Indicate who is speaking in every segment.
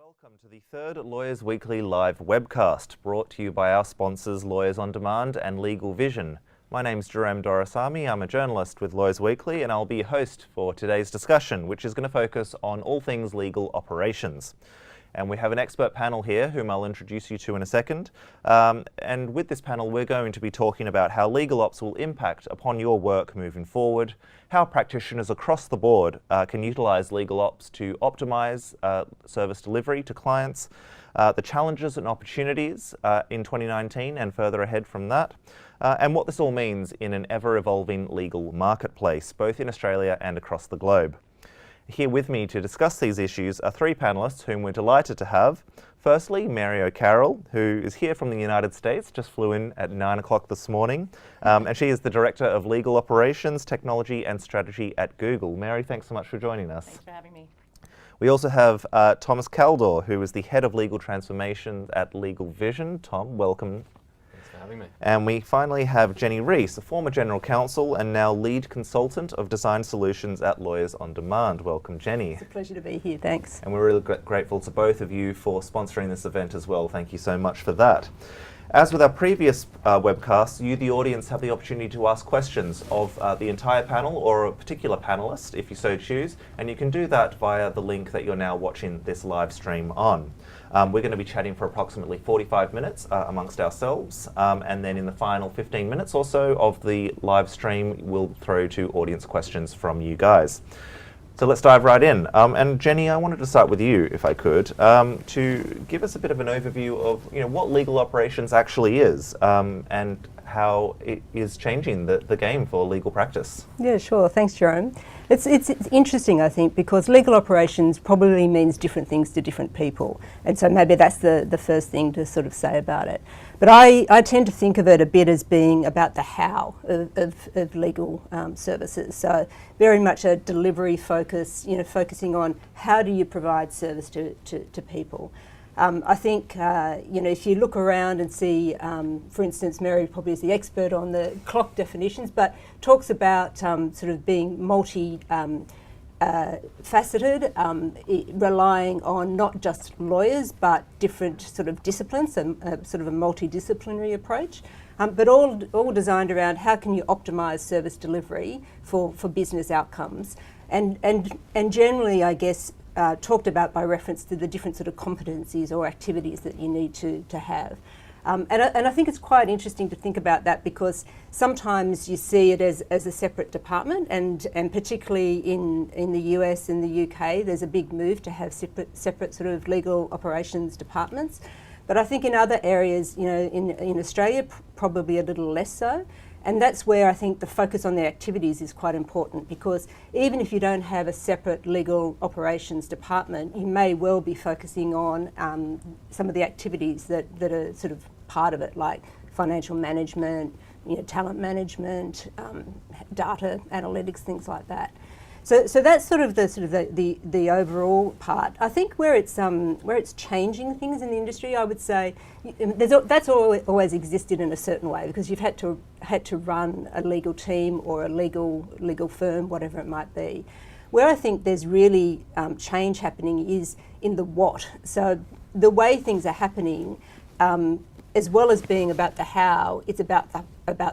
Speaker 1: Welcome to the third Lawyers Weekly live webcast, brought to you by our sponsors Lawyers on Demand and LegalVision. My name's Jerome Dorasami, I'm a journalist with Lawyers Weekly, and I'll be your host for today's discussion, which is going to focus on all things legal operations. And we have an expert panel here whom I'll introduce you to in a second. And with this panel, we're going to be talking about how legal ops will impact upon your work moving forward, how practitioners across the board can utilise legal ops to optimise service delivery to clients, the challenges and opportunities in 2019 and further ahead from that, and what this all means in an ever-evolving legal marketplace, both in Australia and across the globe. Here with me to discuss these issues are three panellists whom we're delighted to have. Firstly, Mary O'Carroll, who is here from the United States, just flew in at 9 o'clock this morning, and she is the Director of Legal Operations, Technology and Strategy at Google. Mary, thanks so much for joining us.
Speaker 2: Thanks for having me.
Speaker 1: We also have Thomas Kaldor, who is the Head of Legal Transformation at LegalVision. Tom, welcome.
Speaker 3: Thanks for having me.
Speaker 1: And we finally have Jenny Rees, a former General Counsel and now Lead Consultant of Design Solutions at Lawyers on Demand. Welcome, Jenny.
Speaker 2: It's a pleasure to be here, thanks.
Speaker 1: And we're really grateful to both of you for sponsoring this event as well. Thank you so much for that. As with our previous webcasts, you, the audience, have the opportunity to ask questions of the entire panel or a particular panellist, if you so choose, and you can do that via the link that you're now watching this live stream on. We're going to be chatting for approximately 45 minutes amongst ourselves, and then in the final 15 minutes or so of the live stream, we'll throw to audience questions from you guys. So let's dive right in. And Jenny, I wanted to start with you, if I could, to give us a bit of an overview of what legal operations actually is and how it is changing the game for legal practice.
Speaker 2: Yeah, sure. Thanks, Jerome. It's interesting, I think, because legal operations probably means different things to different people. And so maybe that's the first thing to sort of say about it. But I tend to think of it a bit as being about the how of legal services. So very much a delivery focus, focusing on how do you provide service to people. I think, if you look around and see, for instance, Mary probably is the expert on the clock definitions, but talks about sort of being faceted, relying on not just lawyers, but different sort of disciplines, and sort of a multidisciplinary approach, but all designed around how can you optimise service delivery for business outcomes. And generally, I guess, talked about by reference to the different sort of competencies or activities that you need to have. And I think it's quite interesting to think about that, because sometimes you see it as a separate department, and particularly in the US and the UK, there's a big move to have separate sort of legal operations departments. But I think in other areas, in Australia, probably a little less so. And that's where I think the focus on the activities is quite important, because even if you don't have a separate legal operations department, you may well be focusing on some of the activities that are sort of part of it, like financial management, talent management, data analytics, things like that. So that's sort of the overall part. I think where it's changing things in the industry, I would say that's always existed in a certain way, because you've had to run a legal team or a legal firm, whatever it might be. Where I think there's really change happening is in the what. So the way things are happening, as well as being about the how, it's about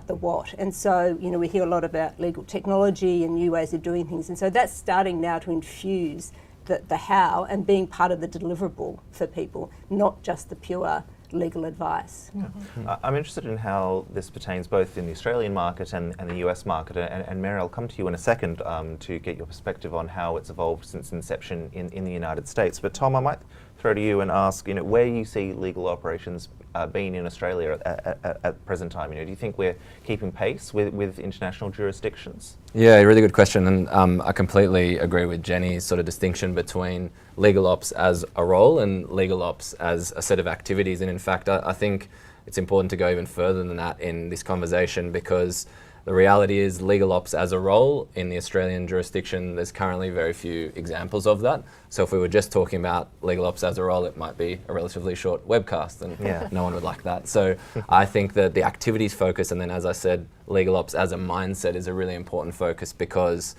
Speaker 2: the what. And so, we hear a lot about legal technology and new ways of doing things. And so that's starting now to infuse the how and being part of the deliverable for people, not just the pure legal advice.
Speaker 1: Yeah. I'm interested in how this pertains both in the Australian market and the US market. And Mary, I'll come to you in a second to get your perspective on how it's evolved since inception in the United States. But Tom, I might throw to you and ask, where you see legal operations being in Australia at present time. Do you think we're keeping pace with international jurisdictions?
Speaker 3: Yeah, really good question, and I completely agree with Jenny's sort of distinction between legal ops as a role and legal ops as a set of activities. And in fact, I think it's important to go even further than that in this conversation, because the reality is legal ops as a role in the Australian jurisdiction, there's currently very few examples of that. So if we were just talking about legal ops as a role, it might be a relatively short webcast, and no one would like that. So I think that the activities focus, and then as I said, legal ops as a mindset is a really important focus, because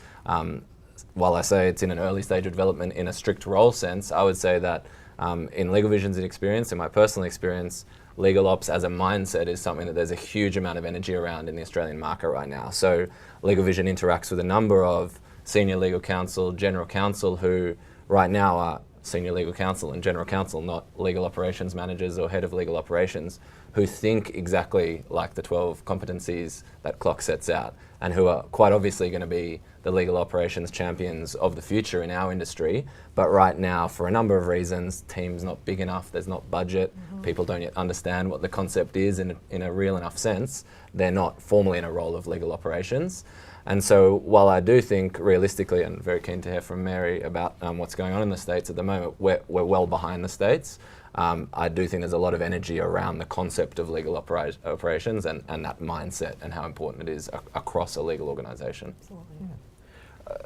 Speaker 3: while I say it's in an early stage of development in a strict role sense, I would say that in LegalVision's experience, in my personal experience, legal ops as a mindset is something that there's a huge amount of energy around in the Australian market right now. So LegalVision interacts with a number of senior legal counsel, general counsel who right now are senior legal counsel and general counsel, not legal operations managers or head of legal operations, who think exactly like the 12 competencies that CLOC sets out and who are quite obviously going to be the legal operations champions of the future in our industry. But right now, for a number of reasons, team's not big enough, there's not budget, people don't yet understand what the concept is in a real enough sense, they're not formally in a role of legal operations. And so while I do think realistically, and very keen to hear from Mary about what's going on in the States at the moment, we're well behind the States. I do think there's a lot of energy around the concept of legal operations and that mindset and how important it is across a legal organisation.
Speaker 1: Yeah.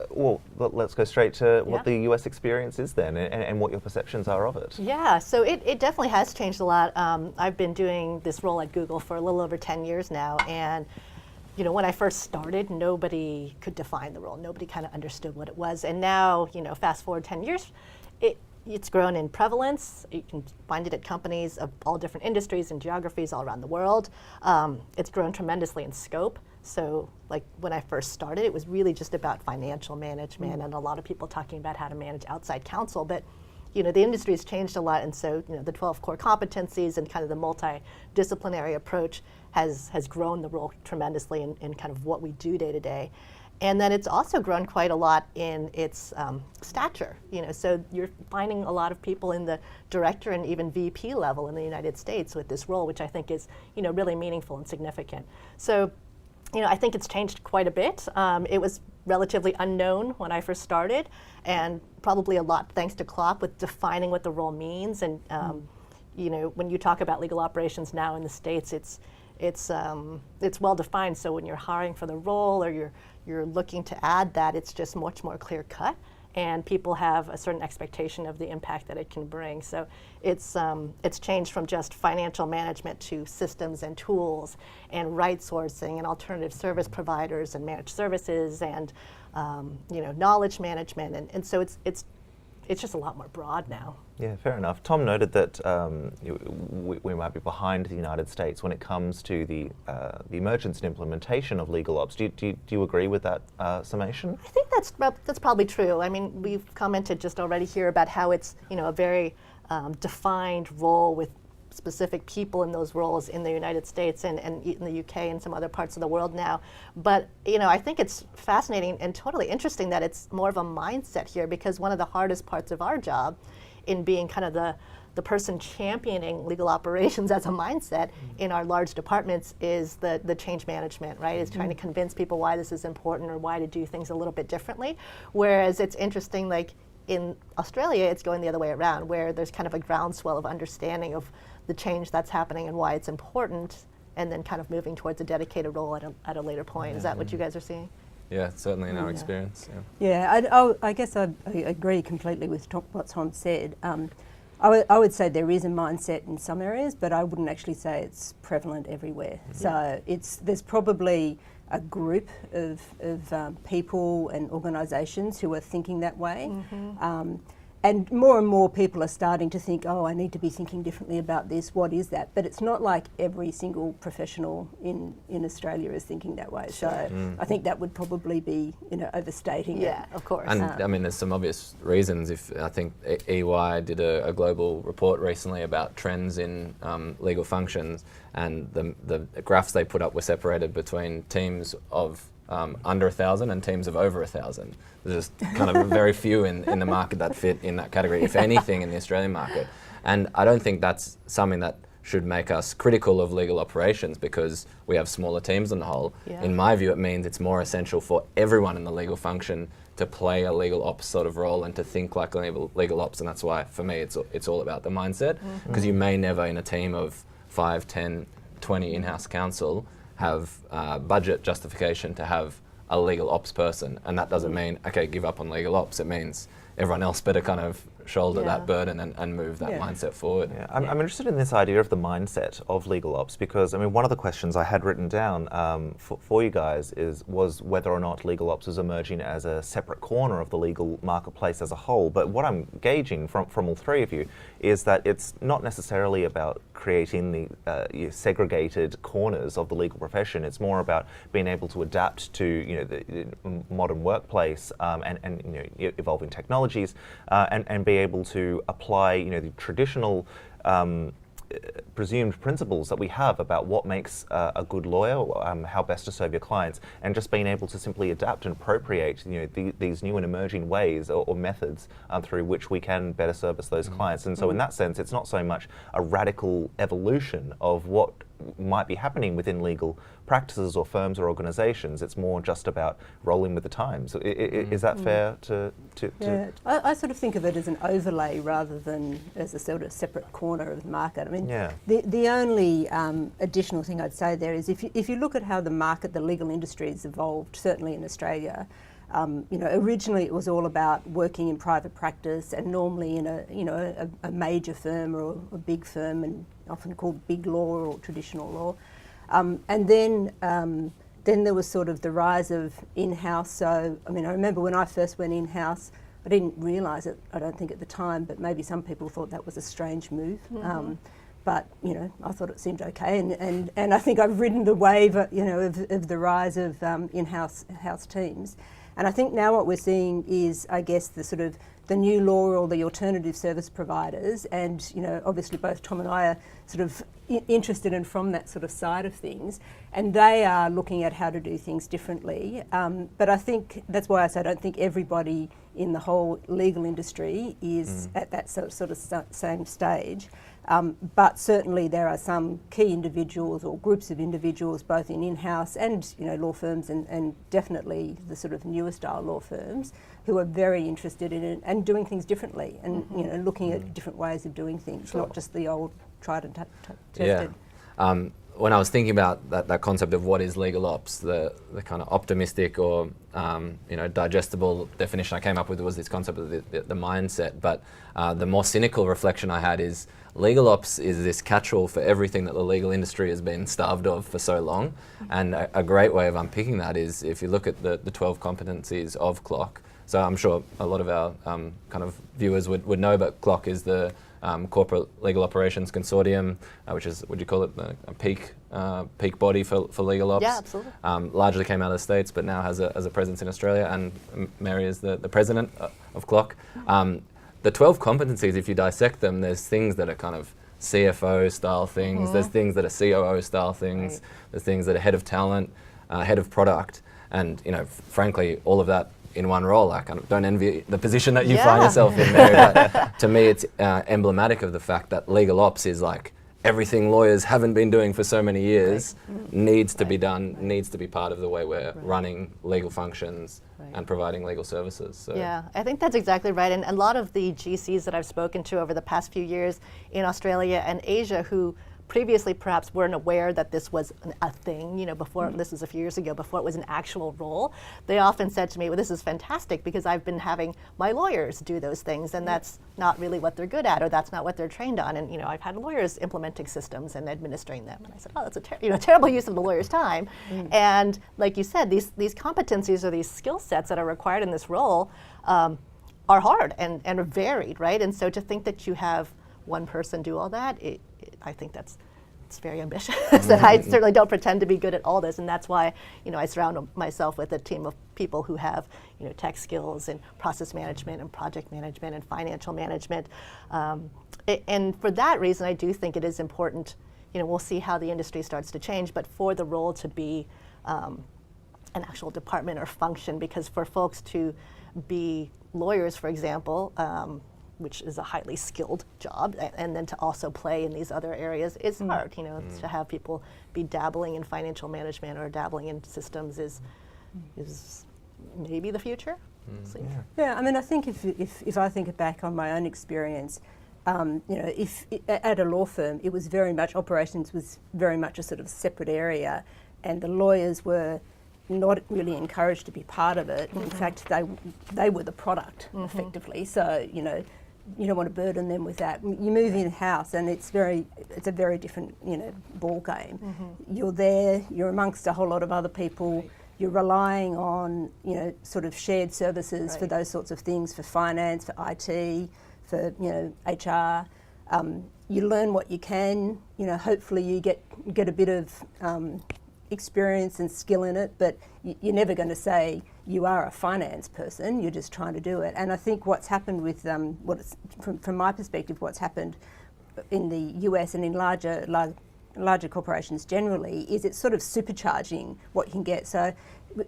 Speaker 1: Well, let's go straight to what the US experience is then and what your perceptions are of it.
Speaker 4: Yeah, so it definitely has changed a lot. I've been doing this role at Google for a little over 10 years now, and when I first started, nobody could define the role. Nobody kind of understood what it was. And now, fast forward 10 years, it's grown in prevalence. You can find it at companies of all different industries and geographies all around the world. It's grown tremendously in scope. So like when I first started, it was really just about financial management and a lot of people talking about how to manage outside counsel. But the industry has changed a lot, and so the 12 core competencies and kind of the multidisciplinary approach has grown the role tremendously in kind of what we do day to day. And then it's also grown quite a lot in its stature. So you're finding a lot of people in the director and even VP level in the United States with this role, which I think is really meaningful and significant. So I think it's changed quite a bit. It was relatively unknown when I first started, and probably a lot thanks to CLOP with defining what the role means. And when you talk about legal operations now in the States, it's well defined. So when you're hiring for the role or you're looking to add that, it's just much more clear cut, and people have a certain expectation of the impact that it can bring. So it's changed from just financial management to systems and tools and right sourcing and alternative service providers and managed services and knowledge management, and so it's just a lot more broad now.
Speaker 1: Yeah, fair enough. Tom noted that we might be behind the United States when it comes to the emergence and implementation of legal ops. Do you agree with that summation?
Speaker 4: I think that's probably true. I mean, we've commented just already here about how it's a very defined role with specific people in those roles in the United States and in the UK and some other parts of the world now. But I think it's fascinating and totally interesting that it's more of a mindset here, because one of the hardest parts of our job in being kind of the person championing legal operations as a mindset in our large departments is the change management, right? Is trying to convince people why this is important or why to do things a little bit differently. Whereas it's interesting, like in Australia, it's going the other way around, where there's kind of a groundswell of understanding of the change that's happening and why it's important, and then kind of moving towards a dedicated role at a later point. Is that what you guys are seeing?
Speaker 3: Yeah, certainly in our experience.
Speaker 2: I guess I agree completely with what Tom said. I would say there is a mindset in some areas, but I wouldn't actually say it's prevalent everywhere. So there's probably a group of people and organisations who are thinking that way. And more people are starting to think, oh, I need to be thinking differently about this. What is that? But it's not like every single professional in Australia is thinking that way. So I think that would probably be overstating it.
Speaker 4: Yeah, of course.
Speaker 3: And I mean, there's some obvious reasons. I think EY did a global report recently about trends in legal functions, and the graphs they put up were separated between teams of under 1,000 and teams of over 1,000. There's just kind of very few in the market that fit in that category, if anything, in the Australian market. And I don't think that's something that should make us critical of legal operations because we have smaller teams on the whole. Yeah. In my view, it means it's more essential for everyone in the legal function to play a legal ops sort of role and to think like legal ops. And that's why, for me, it's all about the mindset. Because you may never, in a team of 5, 10, 20 in-house counsel, have budget justification to have a legal ops person, and that doesn't mean, okay, give up on legal ops. It means everyone else better kind of shoulder
Speaker 4: Yeah.
Speaker 3: that burden and move that
Speaker 2: Yeah.
Speaker 3: mindset forward.
Speaker 1: Yeah, I'm interested in this idea of the mindset of legal ops, because I mean, one of the questions I had written down for you guys was whether or not legal ops was emerging as a separate corner of the legal marketplace as a whole. But what I'm gauging from all three of you is that it's not necessarily about creating the segregated corners of the legal profession. It's more about being able to adapt to the modern workplace and evolving technologies and be able to apply the traditional presumed principles that we have about what makes a good lawyer, how best to serve your clients, and just being able to simply adapt and appropriate these new and emerging ways or methods through which we can better service those clients. And so in that sense, it's not so much a radical evolution of what might be happening within legal practices or firms or organizations. It's more just about rolling with the times. Is that fair to
Speaker 2: Yeah, I sort of think of it as an overlay rather than as a sort of separate corner of the market. I mean,
Speaker 1: Yeah.
Speaker 2: the only additional thing I'd say there is if you look at how the legal industry has evolved, certainly in Australia, originally it was all about working in private practice and normally in a major firm or a big firm, and often called big law or traditional law. And then there was sort of the rise of in-house. So, I mean, I remember when I first went in-house, I didn't realise it, I don't think at the time, but maybe some people thought that was a strange move. But, I thought it seemed okay. And I think I've ridden the wave, of the rise of in-house teams. And I think now what we're seeing is, I guess, the new law or the alternative service providers, and obviously both Tom and I are sort of interested in from that sort of side of things, and they are looking at how to do things differently. But I think that's why I say I don't think everybody in the whole legal industry is at that sort of same stage. But certainly there are some key individuals or groups of individuals, both in-house and law firms, and definitely the sort of newer style law firms, who are very interested in it and doing things differently, and looking at different ways of doing things, not just the old tried and tested.
Speaker 3: Yeah. When I was thinking about that concept of what is legal ops, the kind of optimistic or digestible definition I came up with was this concept of the mindset. But the more cynical reflection I had is legal ops is this catch-all for everything that the legal industry has been starved of for so long. And a great way of unpicking that is if you look at the 12 competencies of CLOC. So I'm sure a lot of our kind of viewers would know, but CLOC is the Corporate Legal Operations Consortium, which is, would you call it, a peak body for legal ops?
Speaker 4: Yeah, absolutely.
Speaker 3: Largely came out of the States, but now has a presence in Australia, and Mary is the president of CLOC. The 12 competencies, if you dissect them, there's things that are kind of CFO style things, there's things that are COO style things, there's things that are head of talent, head of product, and frankly, all of that in one role. I kind of don't envy the position that you find yourself in, Mary, but to me it's emblematic of the fact that legal ops is like everything lawyers haven't been doing for so many years needs to be done, needs to be part of the way we're running legal functions and providing legal services. So. Yeah,
Speaker 4: I think that's exactly right. And a lot of the GCs that I've spoken to over the past few years in Australia and Asia who previously perhaps weren't aware that this was a thing, before, this was a few years ago, before it was an actual role, they often said to me, well, this is fantastic because I've been having my lawyers do those things, and that's not really what they're good at, or that's not what they're trained on. And I've had lawyers implementing systems and administering them. And I said, oh, that's a terrible use of the lawyer's time. And like you said, these competencies or these skill sets that are required in this role are hard and are varied, right? And so to think that you have one person do all that, I think it's very ambitious. And I certainly don't pretend to be good at all this, and that's why I surround myself with a team of people who have tech skills and process management and project management and financial management. And for that reason, I do think it is important. We'll see how the industry starts to change, but for the role to be an actual department or function, because for folks to be lawyers, for example, which is a highly skilled job, and then to also play in these other areas is hard. To have people be dabbling in financial management or dabbling in systems is maybe the future.
Speaker 2: Yeah, I mean, I think if I think back on my own experience, if at a law firm, it was very much, operations was very much a sort of separate area, and the lawyers were not really encouraged to be part of it. In fact, they were the product effectively. So you don't want to burden them with that. You move in house, and it's a very different, ball game. You're there, you're amongst a whole lot of other people. You're relying on, sort of shared services for those sorts of things, for finance, for IT, for HR. You learn what you can. Hopefully you get a bit of experience and skill in it, but you're never going to say you are a finance person. You're just trying to do it. And I think what's happened with from my perspective, what's happened in the US and in larger corporations generally is it's sort of supercharging what you can get. So,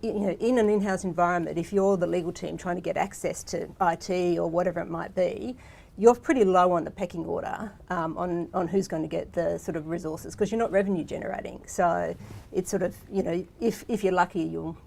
Speaker 2: in an in-house environment, if you're the legal team trying to get access to IT or whatever it might be, you're pretty low on the pecking order on who's going to get the sort of resources, because you're not revenue generating. So it's sort of, if you're lucky, you'll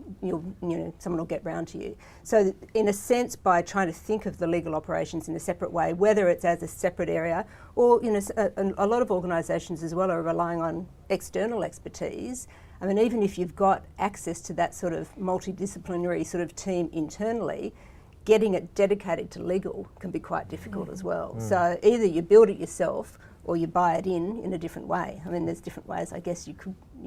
Speaker 2: someone will get round to you. So in a sense, by trying to think of the legal operations in a separate way, whether it's as a separate area or a lot of organisations as well are relying on external expertise. I mean, even if you've got access to that sort of multidisciplinary sort of team internally, getting it dedicated to legal can be quite difficult as well. So either you build it yourself or you buy it in a different way. I mean, there's different ways, I guess, you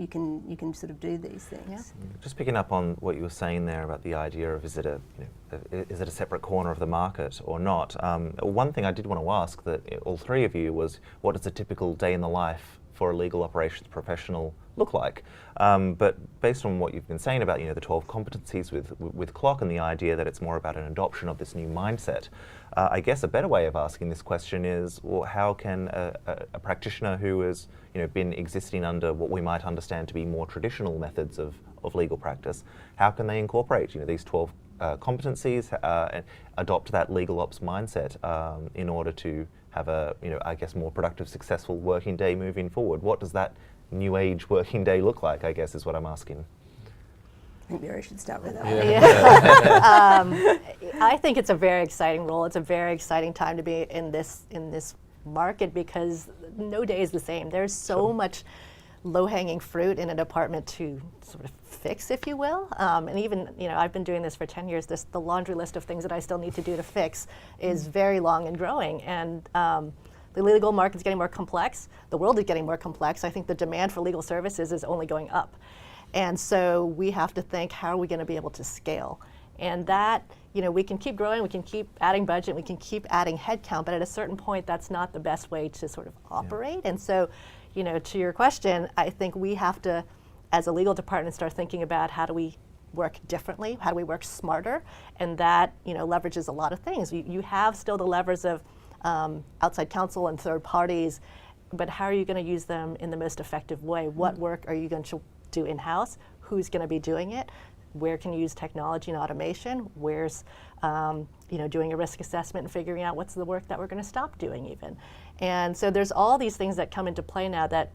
Speaker 2: can sort of do these things.
Speaker 4: Yeah.
Speaker 1: Just picking up on what you were saying there about the idea of is it a separate corner of the market or not? One thing I did want to ask that all three of you was, what does a typical day in the life for a legal operations professional look like? But based on what you've been saying about the 12 competencies with CLOC and the idea that it's more about an adoption of this new mindset, I guess a better way of asking this question is, well, how can a practitioner who has been existing under what we might understand to be more traditional methods of legal practice, how can they incorporate these 12 competencies, and adopt that legal ops mindset in order to have a I guess more productive, successful working day moving forward? What does that new age working day look like, I guess, is what I'm asking.
Speaker 2: I think Mary should start with that.
Speaker 4: I think it's a very exciting role. It's a very exciting time to be in this market, because no day is the same. There's so much low-hanging fruit in a department to sort of fix, if you will. And even, I've been doing this for 10 years. The laundry list of things that I still need to do to fix is very long and growing. And the legal market's getting more complex. The world is getting more complex. I think the demand for legal services is only going up. And so we have to think, how are we going to be able to scale? And that, we can keep growing, we can keep adding budget, we can keep adding headcount, but at a certain point, that's not the best way to sort of operate. And so, to your question, I think we have to, as a legal department, start thinking about how do we work differently, how do we work smarter, and that, leverages a lot of things. You have still the levers of outside counsel and third parties, but how are you going to use them in the most effective way? What work are you going to do in-house? Who's going to be doing it? Where can you use technology and automation? Where's doing a risk assessment and figuring out what's the work that we're going to stop doing even. And so there's all these things that come into play now that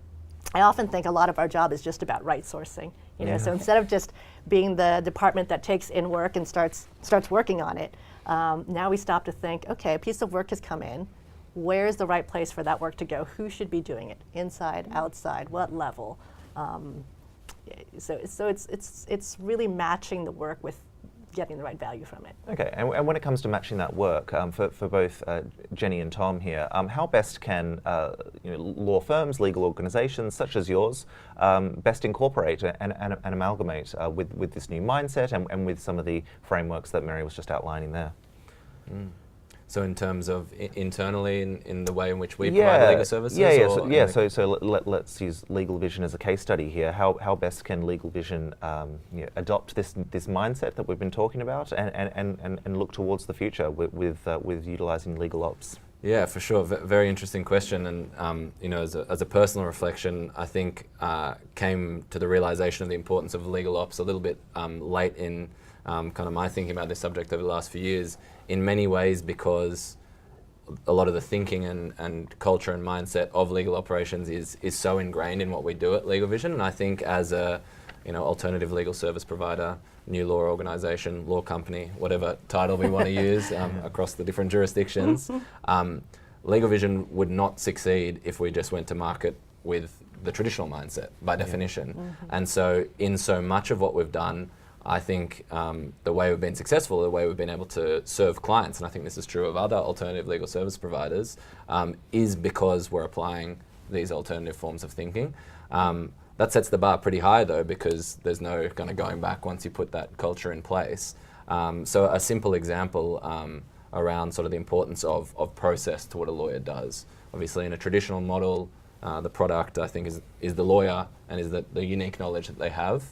Speaker 4: I often think a lot of our job is just about right sourcing. So instead of just being the department that takes in work and starts working on it, now we stop to think, okay, a piece of work has come in. Where's the right place for that work to go? Who should be doing it? Inside, outside, what level? So it's really matching the work with getting the right value from it.
Speaker 1: Okay, and when it comes to matching that work, for both Jenny and Tom here, how best can law firms, legal organisations such as yours, best incorporate and amalgamate with this new mindset and with some of the frameworks that Mary was just outlining there?
Speaker 3: So in terms of internally, in the way in which we provide legal services?
Speaker 1: So let's use LegalVision as a case study here. How best can LegalVision adopt this mindset that we've been talking about and look towards the future with utilising legal ops?
Speaker 3: Yeah, for sure. Very interesting question. And as a personal reflection, I think came to the realisation of the importance of legal ops a little bit late in kind of my thinking about this subject over the last few years, in many ways because a lot of the thinking and culture and mindset of legal operations is so ingrained in what we do at LegalVision. And I think as a alternative legal service provider, new law organisation, law company, whatever title we want to use across the different jurisdictions, LegalVision would not succeed if we just went to market with the traditional mindset by definition. And so in so much of what we've done, I think the way we've been successful, the way we've been able to serve clients, and I think this is true of other alternative legal service providers, is because we're applying these alternative forms of thinking. That sets the bar pretty high though, because there's no kind of going back once you put that culture in place. So a simple example around sort of the importance of process to what a lawyer does. Obviously in a traditional model, the product I think is the lawyer and is the unique knowledge that they have.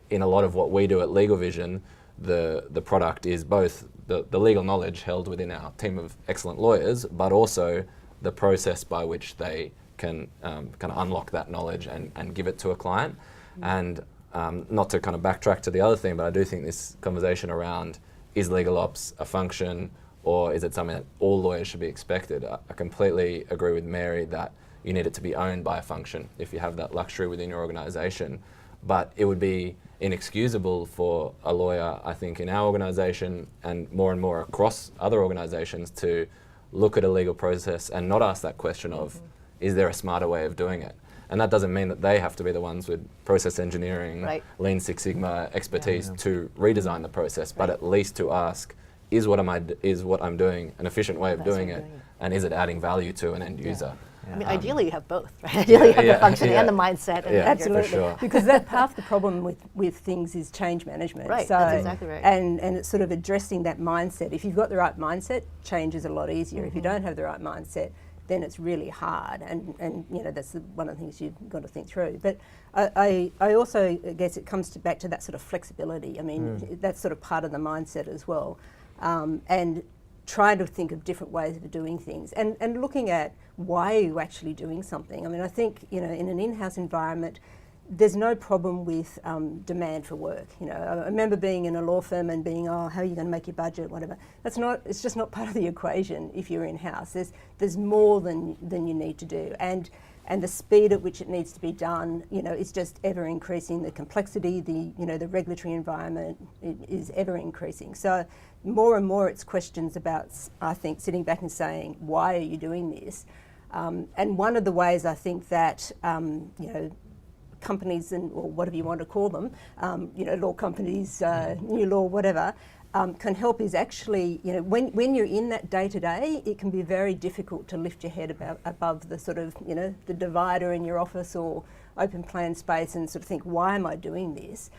Speaker 3: In a lot of what we do at LegalVision, the product is both the legal knowledge held within our team of excellent lawyers, but also the process by which they can kind of unlock that knowledge and give it to a client. And not to kind of backtrack to the other thing, but I do think this conversation around is legal ops a function or is it something that all lawyers should be expected? I completely agree with Mary that you need it to be owned by a function if you have that luxury within your organisation. But it would be inexcusable for a lawyer, I think, in our organisation and more across other organisations to look at a legal process and not ask that question of, is there a smarter way of doing it? And that doesn't mean that they have to be the ones with process engineering, Lean Six Sigma expertise to redesign the process, but at least to ask, is what I'm doing an efficient way of doing it, and is it adding value to an end user?
Speaker 4: I mean, ideally you have both, right? Ideally you have the function and the mindset. And
Speaker 2: Absolutely,
Speaker 3: sure.
Speaker 2: because that half the problem with things is change management.
Speaker 4: Right,
Speaker 2: so,
Speaker 4: that's exactly right.
Speaker 2: And it's sort of addressing that mindset. If you've got the right mindset, change is a lot easier. If you don't have the right mindset, then it's really hard, and you know that's one of the things you've got to think through. But I also guess it comes back to that sort of flexibility. I mean, that's sort of part of the mindset as well, and trying to think of different ways of doing things, and looking at why are you actually doing something. I mean, I think in an in-house environment, there's no problem with demand for work. I remember being in a law firm and being, how are you going to make your budget, whatever. It's just not part of the equation if you're in-house. There's more than you need to do. And the speed at which it needs to be done, is just ever increasing. The complexity, the regulatory environment is ever increasing. So more and more it's questions about, I think, sitting back and saying, why are you doing this? And one of the ways I think that, companies or whatever you want to call them, law companies, new law, whatever, can help is actually, when you're in that day to day, it can be very difficult to lift your head above the sort of, the divider in your office or open plan space and sort of think, why am I doing this?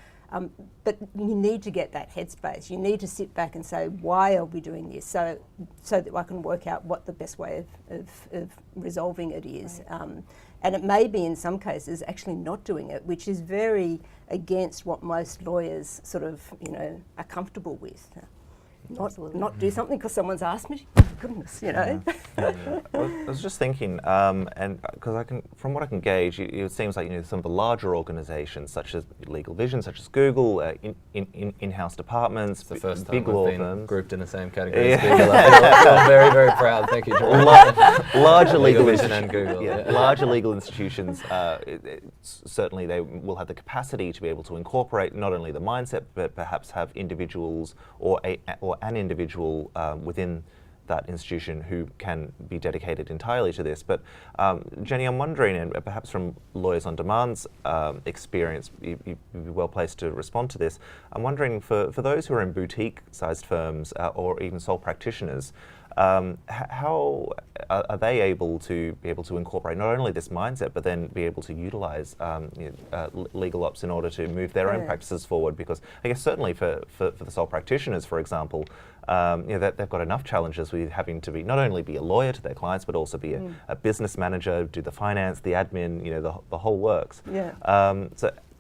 Speaker 2: But you need to get that headspace. You need to sit back and say, why are we doing this? So that I can work out what the best way of resolving it is. Right. And it may be in some cases actually not doing it, which is very against what most lawyers sort of, are comfortable with. Not do something because someone's asked me. Goodness,
Speaker 1: Well, I was just thinking, and because from what I can gauge, it seems like some of the larger organisations, such as LegalVision, such as Google, in-house departments,
Speaker 3: the first
Speaker 1: big
Speaker 3: time
Speaker 1: law
Speaker 3: we've been
Speaker 1: firms,
Speaker 3: grouped in the same category as Google. I'm very, very proud. Thank you, George.
Speaker 1: Larger legal
Speaker 3: LegalVision and Google.
Speaker 1: Larger legal institutions, certainly they will have the capacity to be able to incorporate not only the mindset, but perhaps have individuals or an individual within that institution who can be dedicated entirely to this. But Jenny, I'm wondering, and perhaps from Lawyers on Demand's experience, you'd be well placed to respond to this. I'm wondering for those who are in boutique-sized firms or even sole practitioners, how are they able to incorporate not only this mindset, but then be able to utilise legal ops in order to move their own practices forward? Because I guess certainly for the sole practitioners, for example, that they've got enough challenges with having to be not only be a lawyer to their clients, but also be a business manager, do the finance, the admin, the whole works.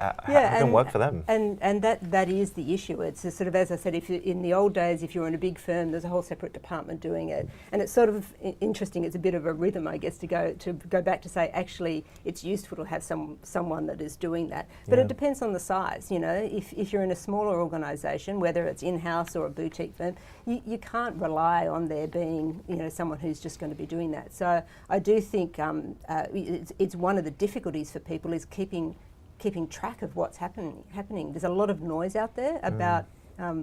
Speaker 1: How can it work for them?
Speaker 2: And that is the issue. It's a sort of, as I said, in the old days, if you're in a big firm, there's a whole separate department doing it. And it's sort of interesting. It's a bit of a rhythm, I guess, to go back to say, actually, it's useful to have someone that is doing that. But it depends on the size. If you're in a smaller organisation, whether it's in-house or a boutique firm, you can't rely on there being, someone who's just going to be doing that. So I do think it's one of the difficulties for people is keeping track of what's happening. There's a lot of noise out there about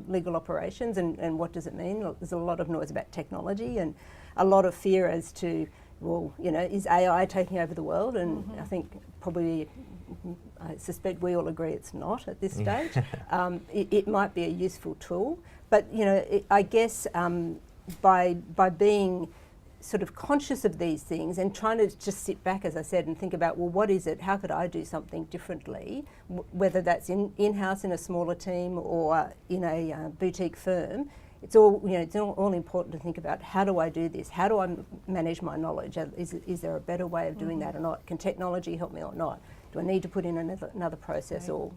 Speaker 2: legal operations and what does it mean. There's a lot of noise about technology and a lot of fear as to, well, is AI taking over the world? And I think probably, I suspect we all agree it's not at this stage. It might be a useful tool, but I guess by being sort of conscious of these things and trying to just sit back, as I said, and think about, well, what is it? How could I do something differently? Whether that's in-house in a smaller team or in a boutique firm. It's all all important to think about, how do I do this? How do I manage my knowledge? Is there a better way of doing that or not? Can technology help me or not? Do I need to put in another process or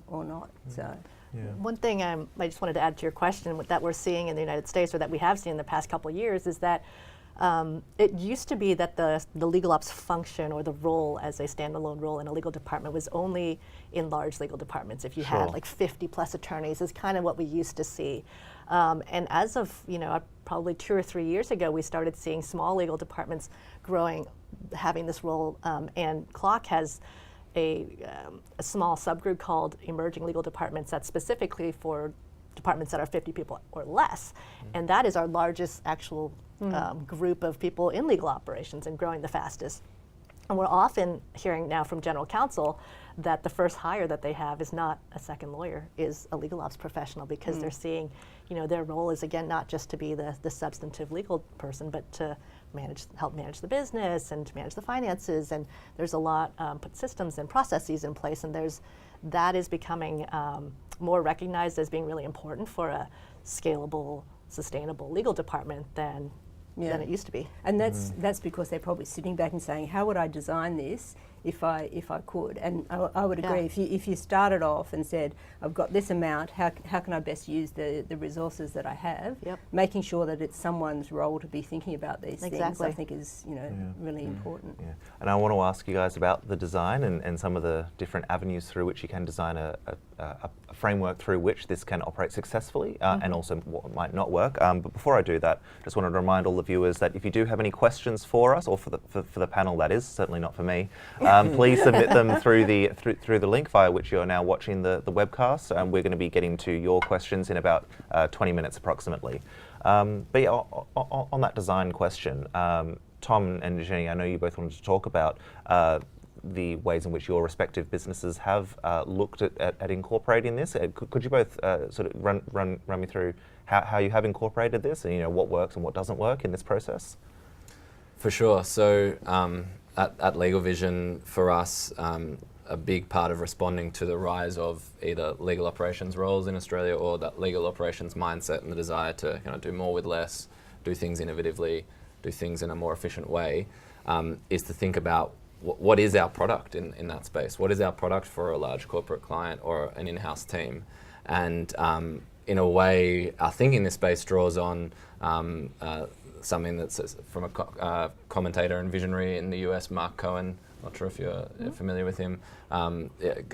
Speaker 2: not? So.
Speaker 4: Yeah. One thing I just wanted to add to your question that we're seeing in the United States, or that we have seen in the past couple of years, is that it used to be that the legal ops function or the role as a standalone role in a legal department was only in large legal departments. If you had like 50 plus attorneys, is kind of what we used to see. And as of probably 2 or 3 years ago, we started seeing small legal departments growing, having this role. And CLOC has a small subgroup called emerging legal departments that's specifically for departments that are 50 people or less. And that is our largest actual group of people in legal operations and growing the fastest. And we're often hearing now from general counsel that the first hire that they have is not a second lawyer, is a legal ops professional, because they're seeing, their role is, again, not just to be the substantive legal person, but to help manage the business and to manage the finances. And there's a lot, put systems and processes in place, and that is becoming more recognized as being really important for a scalable, sustainable legal department than it used to be.
Speaker 2: And that's because they're probably sitting back and saying, how would I design this if I could? And I would agree, if you started off and said, I've got this amount, how can I best use the resources that I have? Making sure that it's someone's role to be thinking about these things, I think is really important.
Speaker 1: Yeah. And I want to ask you guys about the design and some of the different avenues through which you can design a framework through which this can operate successfully and also what might not work. But before I do that, just wanted to remind all the viewers that if you do have any questions for us, or for the panel, that is, certainly not for me, please submit them through the link via which you're now watching the webcast, and we're going to be getting to your questions in about 20 minutes approximately. But yeah, on that design question, Tom and Jenny, I know you both wanted to talk about the ways in which your respective businesses have looked at incorporating this. Could you both sort of run me through how you have incorporated this, and what works and what doesn't work in this process?
Speaker 3: For sure. So at LegalVision, for us, a big part of responding to the rise of either legal operations roles in Australia or that legal operations mindset and the desire to do more with less, do things innovatively, do things in a more efficient way, is to think about what is our product in that space? What is our product for a large corporate client or an in-house team? And in a way, our thinking in this space draws on something that's from a commentator and visionary in the US, Mark Cohen. Not sure if you're familiar with him. A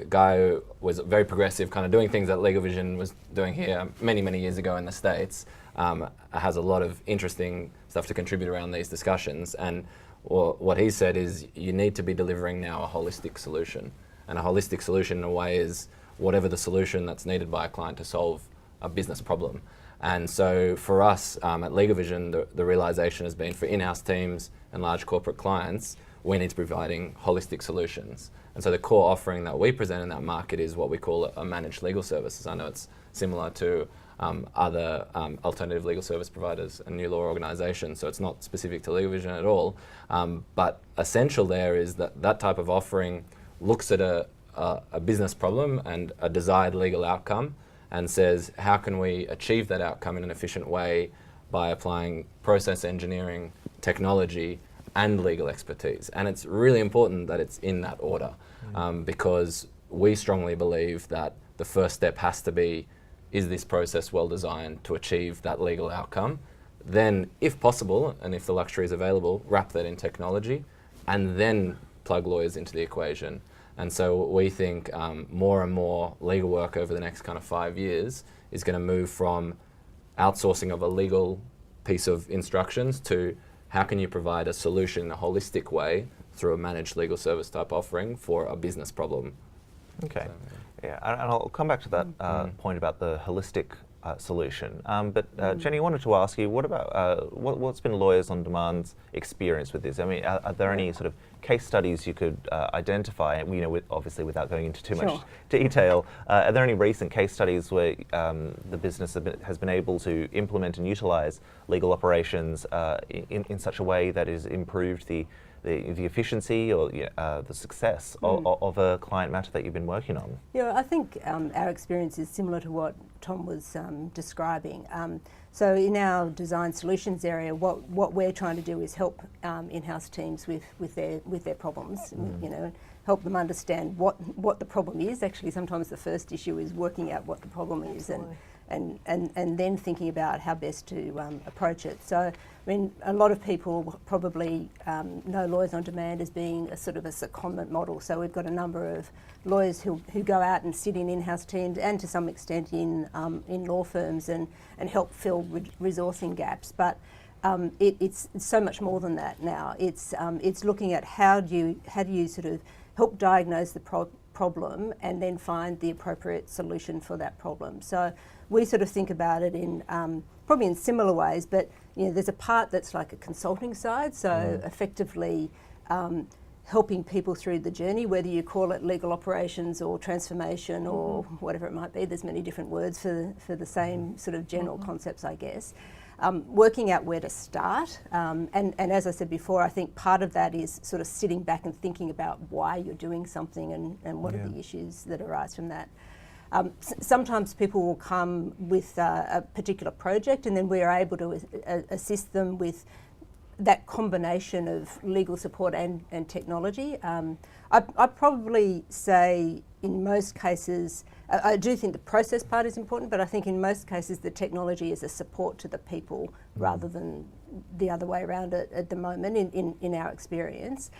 Speaker 3: guy who was very progressive, kind of doing things that LegalVision was doing here many, many years ago in the States. Has a lot of interesting stuff to contribute around these discussions. And what he said is you need to be delivering now a holistic solution. And a holistic solution in a way is whatever the solution that's needed by a client to solve a business problem. And so for us at LegalVision, the realization has been for in-house teams and large corporate clients, we need to be providing holistic solutions. And so the core offering that we present in that market is what we call a managed legal services. I know it's similar to other alternative legal service providers and new law organizations, so it's not specific to LegalVision at all. But essential there is that type of offering looks at a business problem and a desired legal outcome and says, how can we achieve that outcome in an efficient way by applying process engineering, technology, and legal expertise. And it's really important that it's in that order because we strongly believe that the first step has to be, is this process well designed to achieve that legal outcome? Then, if possible, and if the luxury is available, wrap that in technology and then plug lawyers into the equation. And so we think more and more legal work over the next kind of 5 years is going to move from outsourcing of a legal piece of instructions to how can you provide a solution in a holistic way through a managed legal service type offering for a business problem.
Speaker 1: Okay. So, yeah, and I'll come back to that point about the holistic solution. But Jenny, I wanted to ask you, what about what's been Lawyers on Demand's experience with this? I mean, are there any sort of case studies you could identify? You know, obviously without going into too much detail, are there any recent case studies where the business has been able to implement and utilise legal operations in such a way that has improved the efficiency or the success of a client matter that you've been working on?
Speaker 2: Yeah, I think our experience is similar to what Tom was describing. So in our design solutions area, what we're trying to do is help in-house teams with their problems. You know, help them understand what the problem is. Actually, sometimes the first issue is working out what the problem is, and then thinking about how best to approach it. So, I mean, a lot of people probably know Lawyers on Demand as being a sort of a secondment model. So we've got a number of lawyers who go out and sit in in-house teams and to some extent in law firms and help fill resourcing gaps. But it's so much more than that now. It's looking at how do you sort of help diagnose the problem and then find the appropriate solution for that problem. So we sort of think about it in probably in similar ways, but you know, there's a part that's like a consulting side, so effectively helping people through the journey, whether you call it legal operations or transformation or whatever it might be. There's many different words for the same sort of general concepts, I guess. Working out where to start, and as I said before, I think part of that is sort of sitting back and thinking about why you're doing something and what are the issues that arise from that. Sometimes people will come with a particular project and then we're able to assist them with that combination of legal support and technology. I'd probably say in most cases, I do think the process part is important, but I think in most cases the technology is a support to the people rather than the other way around at the moment in our experience.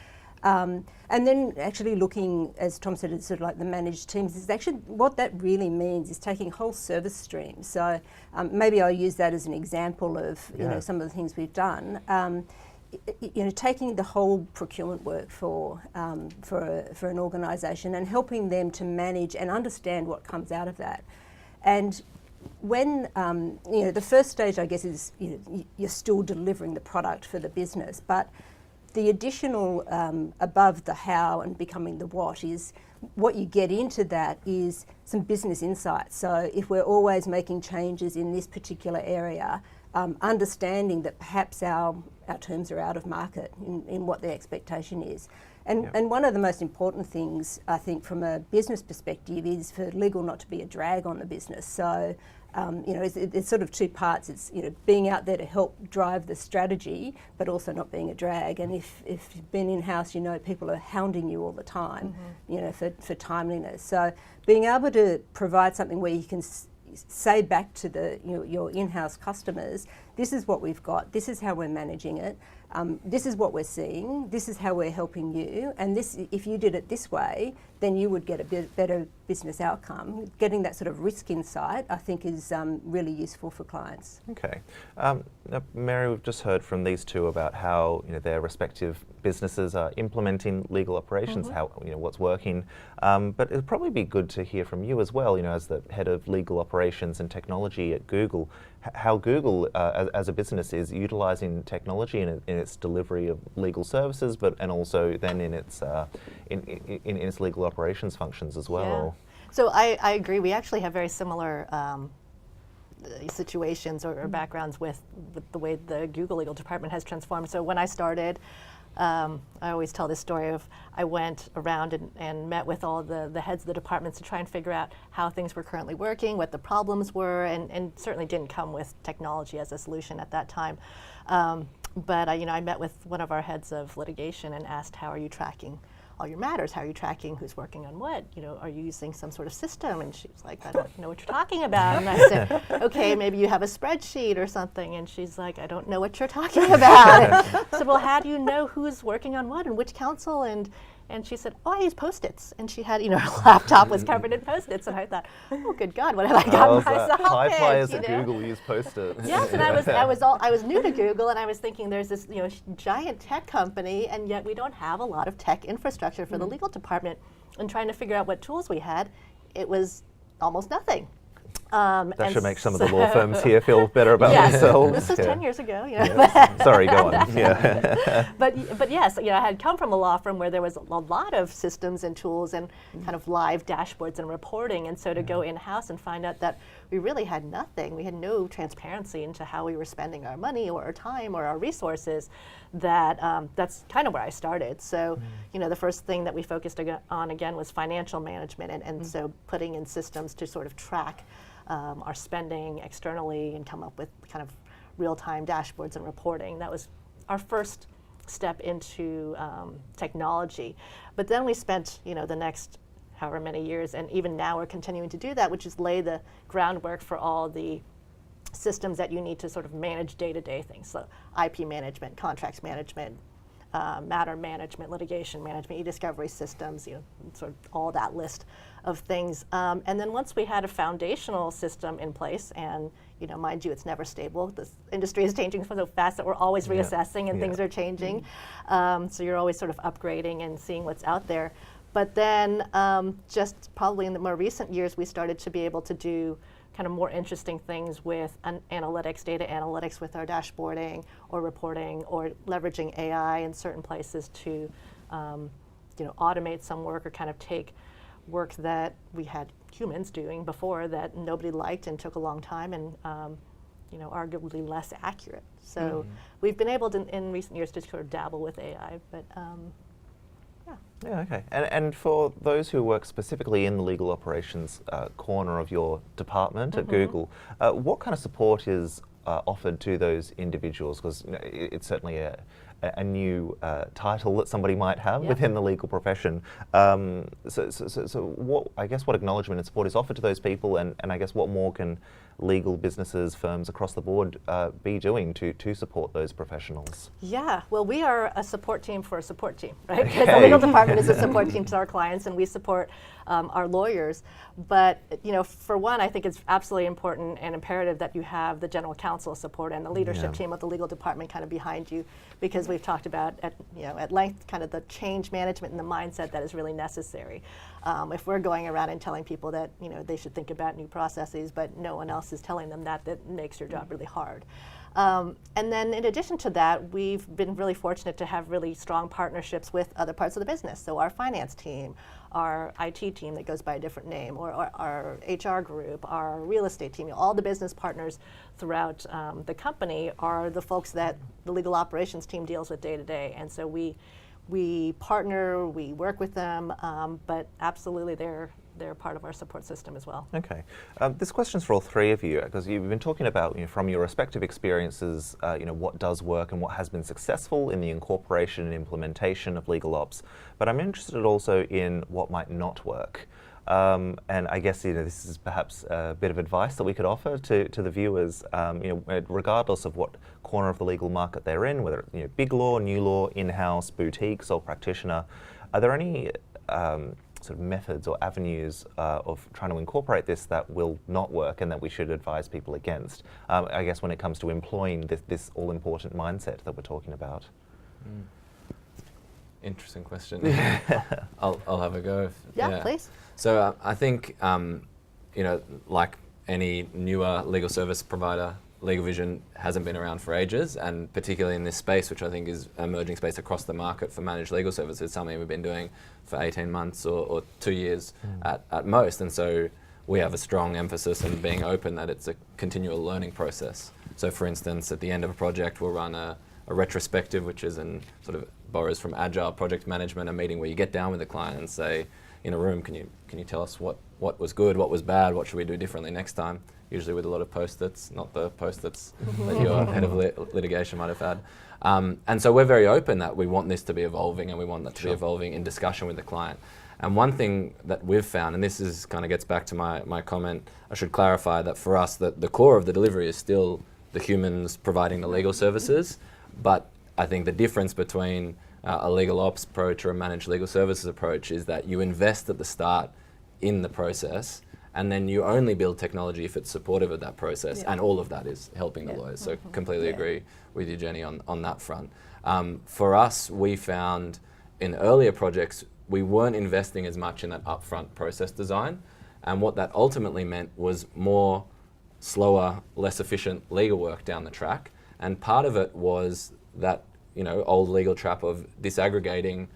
Speaker 2: And then actually looking, as Tom said, it's sort of like the managed teams, is actually what that really means is taking whole service streams. So maybe I'll use that as an example of you know, some of the things we've done. You know, taking the whole procurement work for an organisation and helping them to manage and understand what comes out of that. And when you know, the first stage, I guess, is you're still delivering the product for the business, but the additional above the how and becoming the what is what you get into that is some business insights. So if we're always making changes in this particular area, understanding that perhaps our terms are out of market in what the expectation is. And one of the most important things, I think, from a business perspective is for legal not to be a drag on the business. So, you know, it's sort of two parts. It's, you know, being out there to help drive the strategy, but also not being a drag. And if you've been in-house, you know, people are hounding you all the time, you know, for timeliness. So being able to provide something where you can say back to your in-house customers, this is what we've got, this is how we're managing it, this is what we're seeing, this is how we're helping you, and this, if you did it this way, then you would get a better business outcome. Getting that sort of risk insight, I think, is really useful for clients.
Speaker 1: Okay. Now, Mary, we've just heard from these two about how, you know, their respective businesses are implementing legal operations, how, you know, what's working. But it'd probably be good to hear from you as well, you know, as the head of legal operations and technology at Google, how Google as a business is utilising technology in its delivery of legal services, and also then in its legal operations functions as well.
Speaker 4: Yeah. So I agree. We actually have very similar situations or backgrounds with the way the Google legal department has transformed. So when I started, I always tell this story of I went around and met with all the heads of the departments to try and figure out how things were currently working, what the problems were, and certainly didn't come with technology as a solution at that time. But you know, I met with one of our heads of litigation and asked, how are you tracking all your matters? How are you tracking who's working on what? You know, are you using some sort of system? And she's like, I don't know what you're talking about. And I said, okay, maybe you have a spreadsheet or something. And she's like, I don't know what you're talking about. I said, well, how do you know who's working on what and which counsel? And she said, oh, I use Post-its. And she had, you know, her laptop was covered in Post-its. And I thought, oh, good God, what have I gotten myself
Speaker 1: high flyers
Speaker 4: in?
Speaker 1: at Google use Post-its.
Speaker 4: Yes, and I was new to Google, and I was thinking there's this, you know, giant tech company, and yet we don't have a lot of tech infrastructure for the legal department. And trying to figure out what tools we had, it was almost nothing.
Speaker 1: That should make some of the law firms here feel better about
Speaker 4: yes,
Speaker 1: themselves.
Speaker 4: this was
Speaker 1: Yeah.
Speaker 4: 10 years ago.
Speaker 1: Yes. Sorry, go on. Yeah.
Speaker 4: But yes, I had come from a law firm where there was a lot of systems and tools and kind of live dashboards and reporting, and so to go in-house and find out that we really had nothing, we had no transparency into how we were spending our money or our time or our resources, that's kind of where I started. So, the first thing that we focused on again was financial management, and so putting in systems to sort of track our spending externally and come up with kind of real-time dashboards and reporting. That was our first step into technology. But then we spent, the next however many years, and even now we're continuing to do that, which is lay the groundwork for all the systems that you need to sort of manage day-to-day things. So IP management, contracts management, matter management, litigation management, e-discovery systems, sort of all that list of things. And then once we had a foundational system in place, and mind you, it's never stable. This industry is changing so fast that we're always reassessing and things are changing. So you're always sort of upgrading and seeing what's out there. But then just probably in the more recent years, we started to be able to do kind of more interesting things with analytics, data analytics with our dashboarding or reporting, or leveraging AI in certain places to automate some work or kind of take work that we had humans doing before that nobody liked and took a long time and arguably less accurate. So we've been able to, in recent years, to sort of dabble with AI, but
Speaker 1: Yeah, okay. And for those who work specifically in the legal operations corner of your department at Google, what kind of support is offered to those individuals? Because it's certainly a new title that somebody might have within the legal profession. So what, I guess, what acknowledgement and support is offered to those people, and I guess what more can legal businesses, firms across the board be doing to support those professionals?
Speaker 4: Yeah, well, we are a support team for a support team, right? Because the legal department is a support team to our clients, and we support our lawyers. But for one, I think it's absolutely important and imperative that you have the general counsel support and the leadership team of the legal department kind of behind you, because we've talked about at length kind of the change management and the mindset that is really necessary. If we're going around and telling people that they should think about new processes, but no one else is telling them that makes your job really hard. And then in addition to that, we've been really fortunate to have really strong partnerships with other parts of the business. So our finance team, our IT team that goes by a different name, or our HR group, our real estate team, all the business partners throughout the company are the folks that the legal operations team deals with day to day. And so we partner, we work with them, but absolutely they're part of our support system as well.
Speaker 1: Okay. This question's for all three of you, because you've been talking about, from your respective experiences, what does work and what has been successful in the incorporation and implementation of legal ops. But I'm interested also in what might not work. And I guess this is perhaps a bit of advice that we could offer to the viewers. Regardless of what corner of the legal market they're in, whether it's big law, new law, in-house, boutique, sole practitioner, are there any sort of methods or avenues of trying to incorporate this that will not work and that we should advise people against? I guess when it comes to employing this all-important mindset that we're talking about.
Speaker 3: Interesting question. I'll have a go.
Speaker 4: Yeah, please.
Speaker 3: So I think, like any newer legal service provider, LegalVision hasn't been around for ages, and particularly in this space, which I think is an emerging space across the market for managed legal services, something we've been doing for 18 months or 2 years at most. And so we have a strong emphasis on being open that it's a continual learning process. So for instance, at the end of a project, we'll run a retrospective, which is sort of borrows from agile project management, a meeting where you get down with the client and say, in a room, can you tell us what was good, what was bad, what should we do differently next time? Usually with a lot of post-its, not the post-its that your head of litigation might have had. And so we're very open that we want this to be evolving, and we want that to be evolving in discussion with the client. And one thing that we've found, and this is kind of gets back to my comment, I should clarify that for us, that the core of the delivery is still the humans providing the legal services, but I think the difference between a legal ops approach or a managed legal services approach is that you invest at the start in the process, and then you only build technology if it's supportive of that process, and all of that is helping the lawyers. So completely agree with you, Jenny, on that front. For us, we found in earlier projects, we weren't investing as much in that upfront process design, And what that ultimately meant was more slower, less efficient legal work down the track. And part of it was that, old legal trap of disaggregating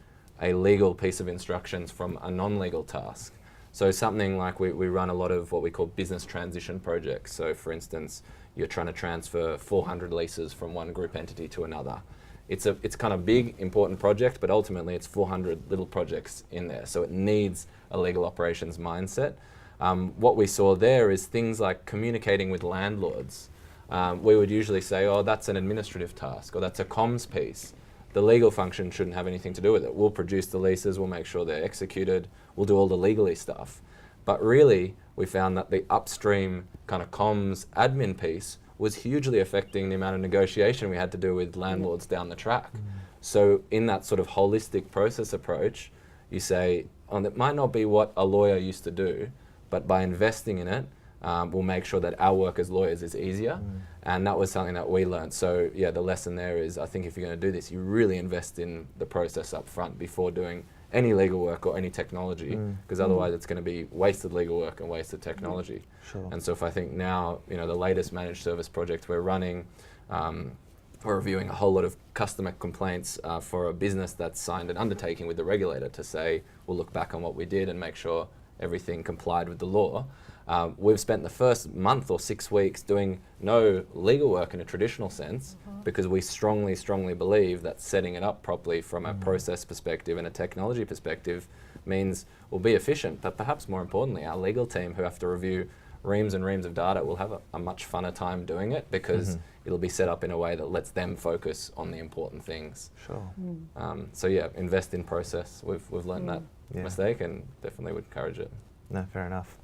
Speaker 3: a legal piece of instructions from a non-legal task. So something like we run a lot of what we call business transition projects. So for instance, you're trying to transfer 400 leases from one group entity to another. It's kind of big, important project, but ultimately it's 400 little projects in there. So it needs a legal operations mindset. What we saw there is things like communicating with landlords. We would usually say, oh, that's an administrative task, or that's a comms piece. The legal function shouldn't have anything to do with it. We'll produce the leases, we'll make sure they're executed, we'll do all the legally stuff. But really, we found that the upstream kind of comms admin piece was hugely affecting the amount of negotiation we had to do with landlords down the track. So in that sort of holistic process approach, you say, oh, that might not be what a lawyer used to do, but by investing in it, we'll make sure that our work as lawyers is easier. And that was something that we learned. So yeah, the lesson there is, I think if you're going to do this, you really invest in the process up front before doing any legal work or any technology, because otherwise it's going to be wasted legal work and wasted technology.
Speaker 1: Sure.
Speaker 3: And so if I think now, the latest managed service project we're running, we're reviewing a whole lot of customer complaints for a business that's signed an undertaking with the regulator to say, we'll look back on what we did and make sure everything complied with the law. We've spent the first month or 6 weeks doing no legal work in a traditional sense, because we strongly, strongly believe that setting it up properly from a process perspective and a technology perspective means we'll be efficient, but perhaps more importantly, our legal team who have to review reams and reams of data will have a much funner time doing it, because it'll be set up in a way that lets them focus on the important things.
Speaker 1: Sure.
Speaker 3: So yeah, invest in process. We've learned that mistake and definitely would encourage it.
Speaker 1: No, fair enough.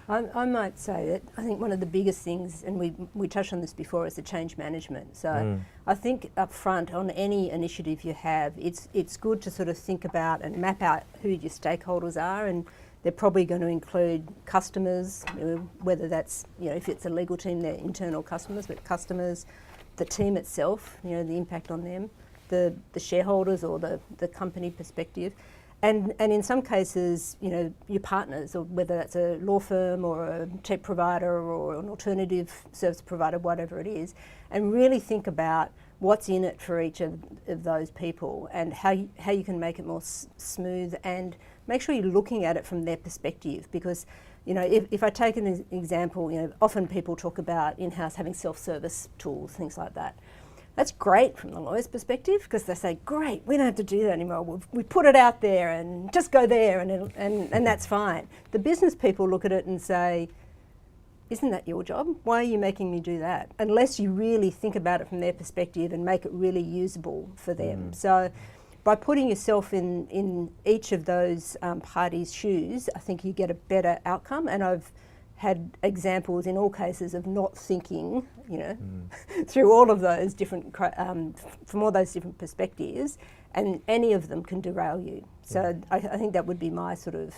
Speaker 2: I might say that I think one of the biggest things, and we touched on this before, is the change management. So I think up front on any initiative you have, it's good to sort of think about and map out who your stakeholders are, and they're probably going to include customers, whether that's, if it's a legal team, they're internal customers, but customers, the team itself, the impact on them, the shareholders or the company perspective. And in some cases, your partners, or whether that's a law firm or a tech provider or an alternative service provider, whatever it is, and really think about what's in it for each of those people and how you can make it more smooth, and make sure you're looking at it from their perspective. Because, if I take an example, often people talk about in-house having self-service tools, things like that. That's great from the lawyer's perspective, because they say, great, we don't have to do that anymore. We put it out there and just go there and that's fine. The business people look at it and say, isn't that your job? Why are you making me do that? Unless you really think about it from their perspective and make it really usable for them. So by putting yourself in each of those parties' shoes, I think you get a better outcome. And I've had examples in all cases of not thinking, through all of those different, from all those different perspectives, and any of them can derail you. So I think that would be my sort of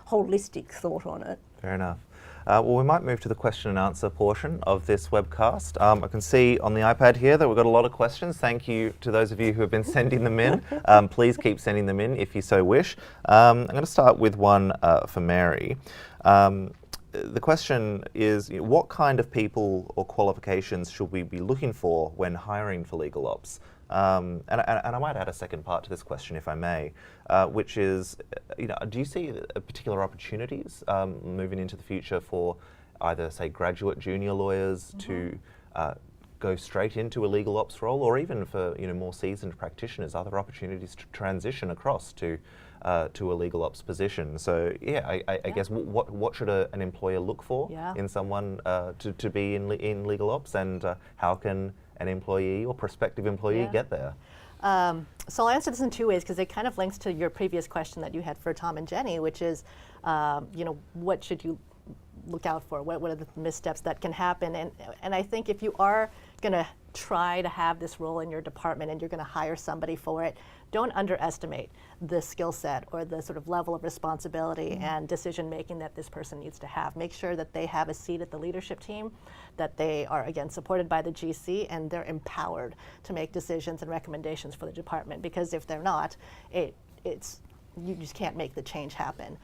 Speaker 2: holistic thought on it.
Speaker 1: Fair enough. Well, we might move to the question and answer portion of this webcast. I can see on the iPad here that we've got a lot of questions. Thank you to those of you who have been sending them in. Please keep sending them in if you so wish. I'm going to start with one for Mary. The question is, what kind of people or qualifications should we be looking for when hiring for legal ops? And I might add a second part to this question, if I may, which is, do you see particular opportunities moving into the future for either, say, graduate junior lawyers to go straight into a legal ops role, or even for more seasoned practitioners, other opportunities to transition across to a legal ops position? So I guess what should an employer look for in someone to be in legal ops, and how can an employee or prospective employee get there?
Speaker 4: So I'll answer this in two ways, because it kind of links to your previous question that you had for Tom and Jenny, which is, what should you look out for? What are the missteps that can happen? And I think if you are going to try to have this role in your department and you're going to hire somebody for it, don't underestimate the skill set or the sort of level of responsibility and decision making that this person needs to have. Make sure that they have a seat at the leadership team, that they are, again, supported by the GC, and they're empowered to make decisions and recommendations for the department. Because if they're not, you just can't make the change happen.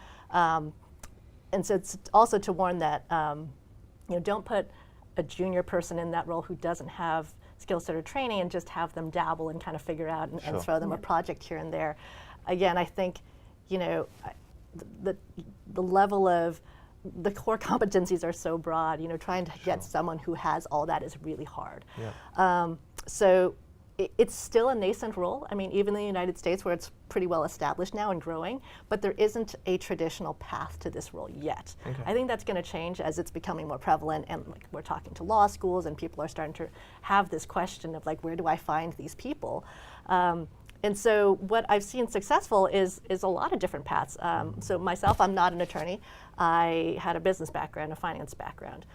Speaker 4: and so it's also to warn that don't put a junior person in that role who doesn't have skill set or training and just have them dabble and kind of figure out and throw them a project here and there. Again, I think the level of the core competencies are so broad. Trying to get someone who has all that is really hard. So it's still a nascent role. I mean, even in the United States, where it's pretty well established now and growing, but there isn't a traditional path to this role yet. I think that's going to change as it's becoming more prevalent, and we're talking to law schools, and people are starting to have this question of where do I find these people? And so what I've seen successful is a lot of different paths. So myself, I'm not an attorney. I had a business background, a finance background.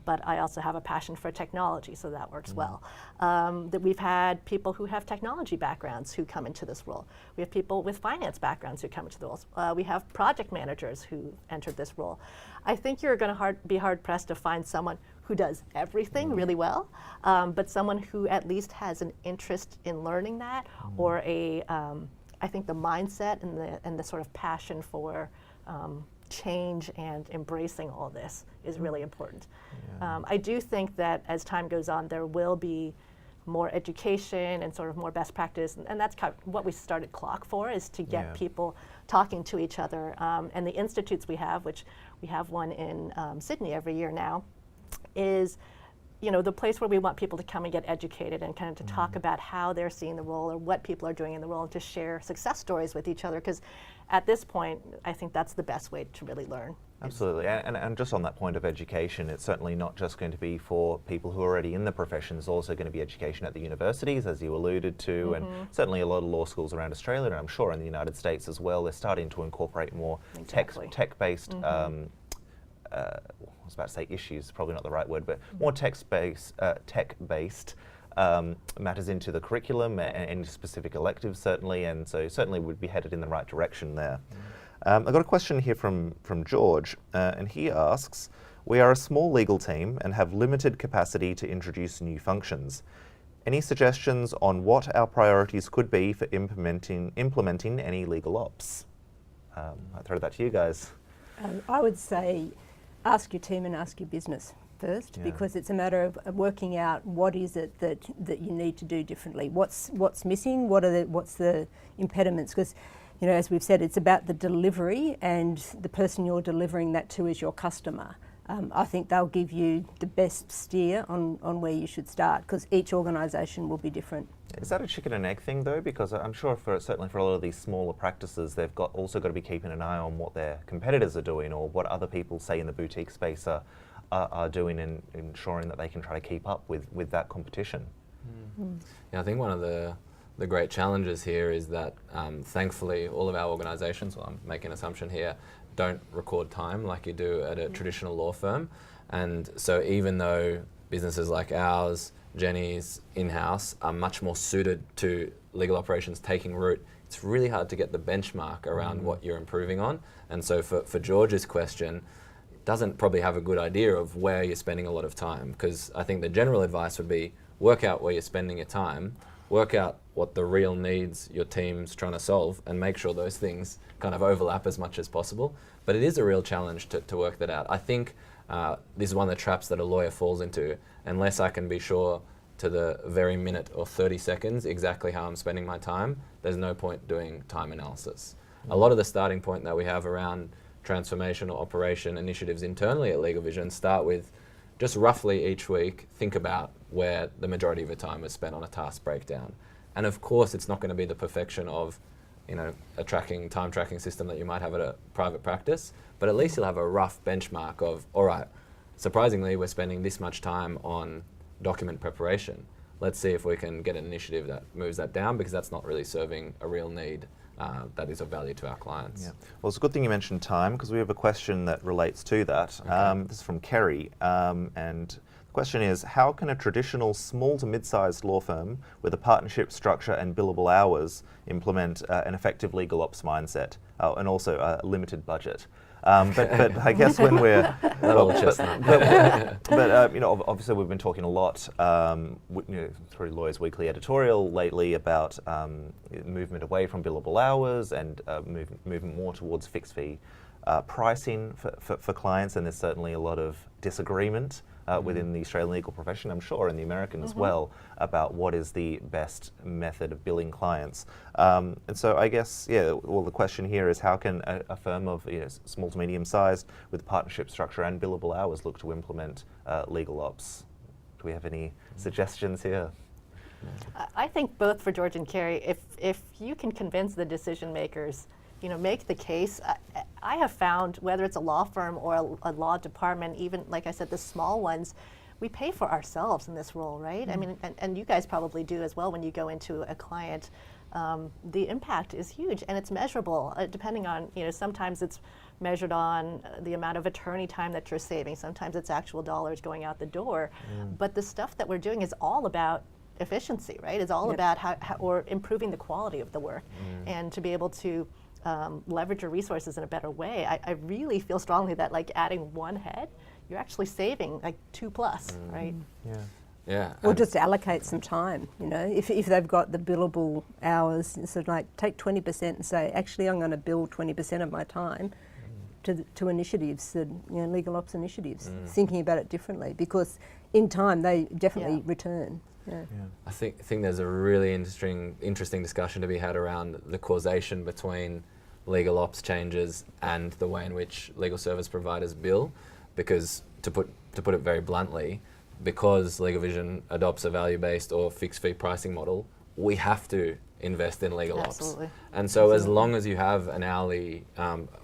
Speaker 4: But I also have a passion for technology, so that works well. That we've had people who have technology backgrounds who come into this role. We have people with finance backgrounds who come into the roles. We have project managers who entered this role. I think you're going to be hard-pressed to find someone who does everything really well, but someone who at least has an interest in learning that, or I think the mindset and the sort of passion for change and embracing all this is really important. I do think that as time goes on, there will be more education and sort of more best practice, and that's kind of what we started CLOC for, is to get people talking to each other. And the institutes we have, which we have one in Sydney every year now, is the place where we want people to come and get educated and kind of to talk about how they're seeing the role or what people are doing in the role, and to share success stories with each other, because at this point, I think that's the best way to really learn.
Speaker 1: Absolutely, and just on that point of education, it's certainly not just going to be for people who are already in the profession. It's also going to be education at the universities, as you alluded to, and certainly a lot of law schools around Australia, and I'm sure in the United States as well, they're starting to incorporate more tech-based I was about to say issues, probably not the right word, but more tech-based matters into the curriculum and specific electives, certainly, and so certainly would be headed in the right direction there. I've got a question here from George, and he asks, we are a small legal team and have limited capacity to introduce new functions. Any suggestions on what our priorities could be for implementing any legal ops? I'll throw that to you guys.
Speaker 2: I would say ask your team and ask your business first, because it's a matter of working out what is it that you need to do differently. What's missing? What's the impediments? Because as we've said, it's about the delivery, and the person you're delivering that to is your customer. I think they'll give you the best steer on where you should start, because each organisation will be different.
Speaker 1: Is that a chicken and egg thing though? Because I'm sure certainly for a lot of these smaller practices, they've also got to be keeping an eye on what their competitors are doing, or what other people, say in the boutique space, are doing, and ensuring that they can try to keep up with that competition.
Speaker 3: Yeah, I think one of the great challenges here is that thankfully all of our organisations, well, I'm making an assumption here, don't record time like you do at a traditional law firm. And so even though businesses like ours, Jenny's, in-house, are much more suited to legal operations taking root, it's really hard to get the benchmark around what you're improving on. And so for George's question, doesn't probably have a good idea of where you're spending a lot of time, because I think the general advice would be work out where you're spending your time, work out what the real needs your team's trying to solve, and make sure those things kind of overlap as much as possible. But it is a real challenge to work that out. I think this is one of the traps that a lawyer falls into. Unless I can be sure to the very minute or 30 seconds exactly how I'm spending my time, there's no point doing time analysis. A lot of the starting point that we have around transformation or operation initiatives internally at LegalVision start with just roughly each week think about where the majority of your time is spent on a task breakdown. And of course, it's not going to be the perfection of a time tracking system that you might have at a private practice, but at least you'll have a rough benchmark of, all right, surprisingly, we're spending this much time on document preparation. Let's see if we can get an initiative that moves that down, because that's not really serving a real need that is of value to our clients.
Speaker 1: Yeah. Well, it's a good thing you mentioned time, because we have a question that relates to that. Okay. This is from Kerry, and the question is, how can a traditional small to mid-sized law firm with a partnership structure and billable hours implement an effective legal ops mindset, and also a limited budget? But I guess when we're obviously we've been talking a lot through Lawyers Weekly editorial lately about movement away from billable hours and movement more towards fixed fee pricing for clients, and there's certainly a lot of disagreement within the Australian legal profession, I'm sure, and the American as well, about what is the best method of billing clients. And so I guess, well, the question here is how can a firm of small to medium sized with partnership structure and billable hours look to implement legal ops? Do we have any suggestions here?
Speaker 4: I think both for George and Carrie, if you can convince the decision makers, make the case. I have found, whether it's a law firm or a law department, even like I said, the small ones, we pay for ourselves in this role, right? I mean, and you guys probably do as well when you go into a client. The impact is huge and it's measurable, depending on, sometimes it's measured on the amount of attorney time that you're saving. Sometimes it's actual dollars going out the door. But the stuff that we're doing is all about efficiency, right? It's all about how or improving the quality of the work, and to be able to leverage your resources in a better way. I really feel strongly that like adding one head, you're actually saving like 2+, right?
Speaker 3: Yeah.
Speaker 2: Or just allocate some time, if they've got the billable hours, sort of like take 20% and say, actually I'm going to bill 20% of my time to initiatives, legal ops initiatives, thinking about it differently, because in time they definitely return.
Speaker 3: I think there's a really interesting discussion to be had around the causation between legal ops changes and the way in which legal service providers bill, because to put it very bluntly, because LegalVision adopts a value-based or fixed fee pricing model, we have to invest in legal ops. And so as long as you have an hourly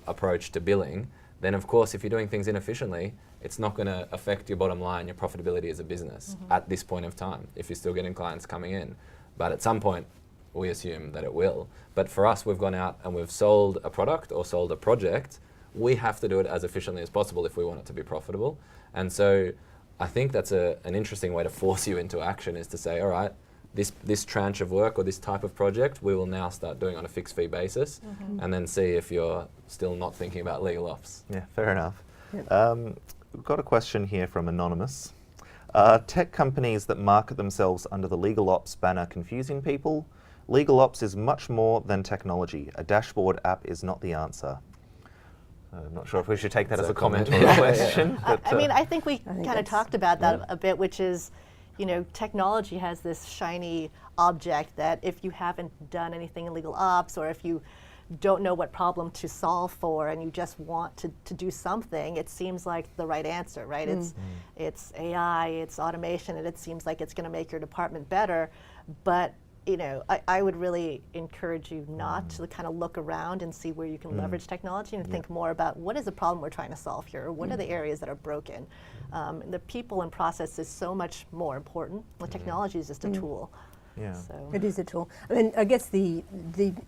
Speaker 3: approach to billing, then of course if you're doing things inefficiently, it's not going to affect your bottom line, your profitability as a business at this point of time, if you're still getting clients coming in. But at some point, we assume that it will. But for us, we've gone out and we've sold a product or sold a project. We have to do it as efficiently as possible if we want it to be profitable. And so I think that's an interesting way to force you into action, is to say, all right, this tranche of work or this type of project, we will now start doing on a fixed fee basis, and then see if you're still not thinking about legal ops.
Speaker 1: Yeah, fair enough. We've got a question here from Anonymous. Tech companies that market themselves under the legal ops banner confusing people? Legal ops is much more than technology. A dashboard app is not the answer. I'm not sure if we should take that as a comment or a question. But,
Speaker 4: I mean, I think we kind of talked about that a bit, which is, technology has this shiny object that if you haven't done anything in legal ops, or if you don't know what problem to solve for and you just want to do something, it seems like the right answer, right? It's AI, it's automation, and it seems like it's going to make your department better. But I would really encourage you not to kind of look around and see where you can leverage technology, and think more about what is the problem we're trying to solve here, or what are the areas that are broken. The people and process is so much more important. The technology is just a tool.
Speaker 1: Yeah.
Speaker 2: So. It is a tool. I mean, I guess the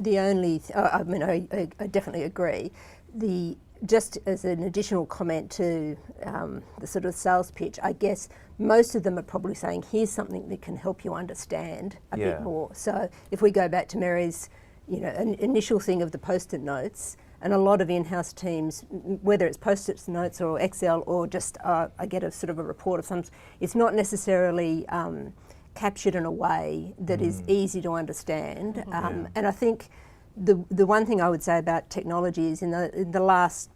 Speaker 2: only, I definitely agree. Just as an additional comment to the sort of sales pitch, I guess most of them are probably saying, here's something that can help you understand a bit more. So if we go back to Mary's, an initial thing of the Post-it notes, and a lot of in-house teams, whether it's Post-it notes or Excel or just I get a sort of a report of some, it's not necessarily captured in a way that is easy to understand. And I think the one thing I would say about technology is in the last,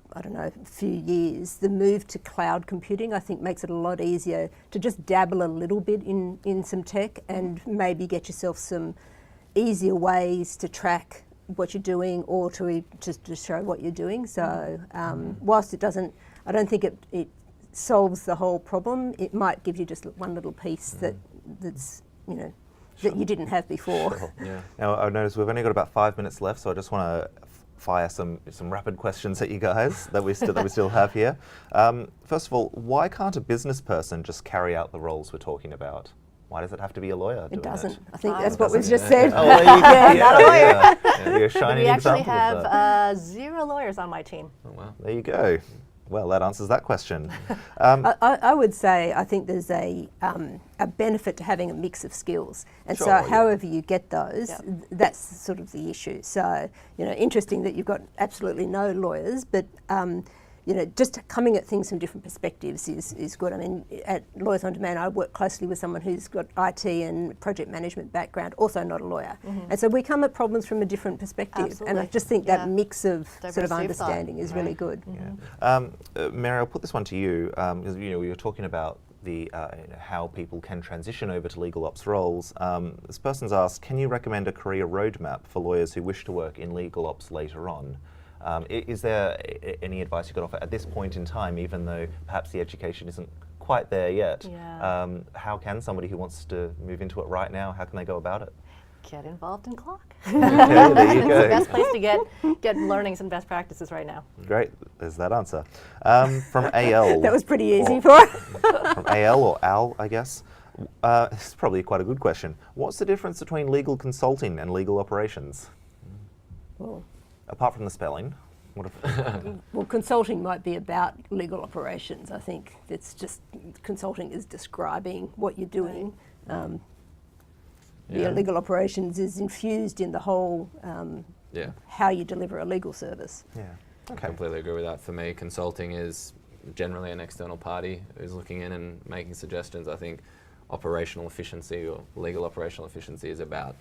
Speaker 2: few years, the move to cloud computing, I think, makes it a lot easier to just dabble a little bit in some tech and maybe get yourself some easier ways to track what you're doing, or to just to show what you're doing. So whilst it doesn't, I don't think it solves the whole problem, it might give you just one little piece that's that you didn't have before.
Speaker 1: Sure. Yeah. Now I notice we've only got about 5 minutes left, so I just want to fire some rapid questions at you guys that we still have here. First of all, why can't a business person just carry out the roles we're talking about? Why does it have to be a lawyer doing
Speaker 2: It doesn't.
Speaker 1: it?
Speaker 2: I think that's what we've just said.
Speaker 1: Oh, well,
Speaker 4: not a lawyer.
Speaker 1: You're a shining
Speaker 4: We actually
Speaker 1: example of that.
Speaker 4: have 0 lawyers on my team.
Speaker 3: Oh, wow.
Speaker 1: There you go. Well, that answers that question.
Speaker 2: I would say I think there's a benefit to having a mix of skills, and
Speaker 1: Sure,
Speaker 2: so however you get those,
Speaker 4: Yep.
Speaker 2: that's sort of the issue. So interesting that you've got absolutely no lawyers, but just coming at things from different perspectives is good. I mean, at Lawyers on Demand, I work closely with someone who's got IT and project management background, also not a lawyer. And so we come at problems from a different perspective.
Speaker 4: Absolutely.
Speaker 2: And I just think that mix of sort of
Speaker 4: Diversity of
Speaker 2: understanding
Speaker 4: thought.
Speaker 2: is really good.
Speaker 1: Mary, I'll put this one to you, because we were talking about the how people can transition over to legal ops roles. This person's asked, can you recommend a career roadmap for lawyers who wish to work in legal ops later on? Is there any advice you could offer at this point in time, even though perhaps the education isn't quite there yet?
Speaker 4: Yeah.
Speaker 1: How can somebody who wants to move into it right now, how can they go about it?
Speaker 4: Get involved in Clock.
Speaker 1: Okay, there you
Speaker 4: It's
Speaker 1: go.
Speaker 4: the best place to get learnings and best practices right now.
Speaker 1: Great, there's that answer. From AL.
Speaker 2: That was pretty easy for us.
Speaker 1: From AL or Al, I guess. This is probably quite a good question. What's the difference between legal consulting and legal operations?
Speaker 2: Well,
Speaker 1: Apart from the spelling, what if
Speaker 2: well, consulting might be about legal operations. I think it's just consulting is describing what you're doing. Legal operations is infused in the whole how you deliver a legal service.
Speaker 1: Yeah.
Speaker 3: I
Speaker 1: Okay.
Speaker 3: completely agree with that. For me, consulting is generally an external party who's looking in and making suggestions. I think operational efficiency or legal operational efficiency is about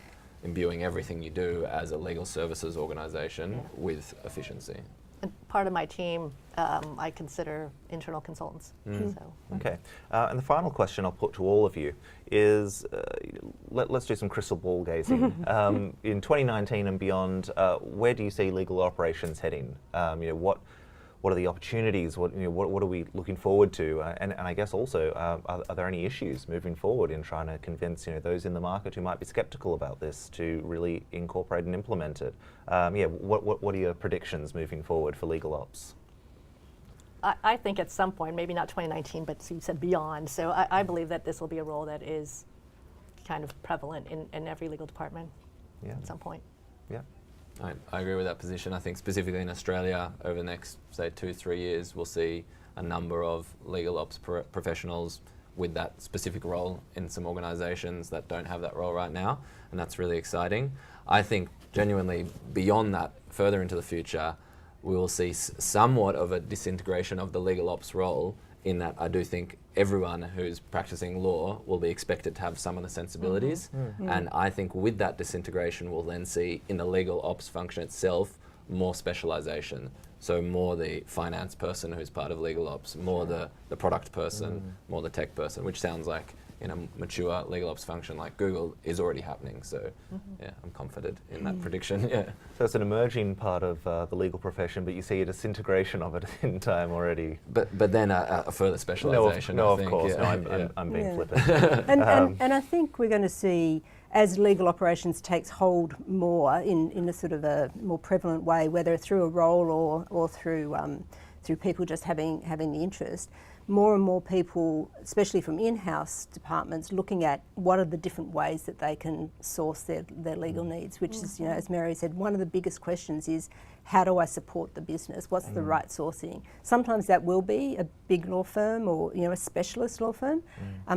Speaker 3: imbuing everything you do as a legal services organisation with efficiency.
Speaker 4: And part of my team, I consider internal consultants. So.
Speaker 1: Okay. And the final question I'll put to all of you is, let's do some crystal ball gazing. In 2019 and beyond, where do you see legal operations heading? What are the opportunities? What are we looking forward to? And I guess also, are there any issues moving forward in trying to convince those in the market who might be sceptical about this to really incorporate and implement it? What are your predictions moving forward for legal ops?
Speaker 4: I think at some point, maybe not 2019, but you said beyond. So I believe that this will be a role that is kind of prevalent in every legal department at some point.
Speaker 1: Yeah.
Speaker 3: I agree with that position. I think specifically in Australia, over the next, say, 2-3 years, we'll see a number of legal ops professionals with that specific role in some organisations that don't have that role right now, and that's really exciting. I think genuinely beyond that, further into the future, we will see somewhat of a disintegration of the legal ops role, in that I do think everyone who's practicing law will be expected to have some of the sensibilities. And I think with that disintegration, we'll then see in the legal ops function itself more specialisation. So more the finance person who's part of legal ops, more the product person, more the tech person, which sounds like in a mature legal ops function like Google is already happening. So yeah, I'm confident in that prediction. Yeah.
Speaker 1: So it's an emerging part of the legal profession, but you see a disintegration of it in time already.
Speaker 3: But then a further specialisation.
Speaker 1: No,
Speaker 3: I
Speaker 1: of
Speaker 3: think.
Speaker 1: course.
Speaker 3: Yeah.
Speaker 1: No, I'm being
Speaker 2: Yeah.
Speaker 1: flippant.
Speaker 2: And I think we're going to see, as legal operations takes hold more in a sort of a more prevalent way, whether through a role or through people just having the interest, more and more people, especially from in-house departments, looking at what are the different ways that they can source their legal needs, which is, as Mary said, one of the biggest questions is, how do I support the business? What's the right sourcing? Sometimes that will be a big law firm or a specialist law firm.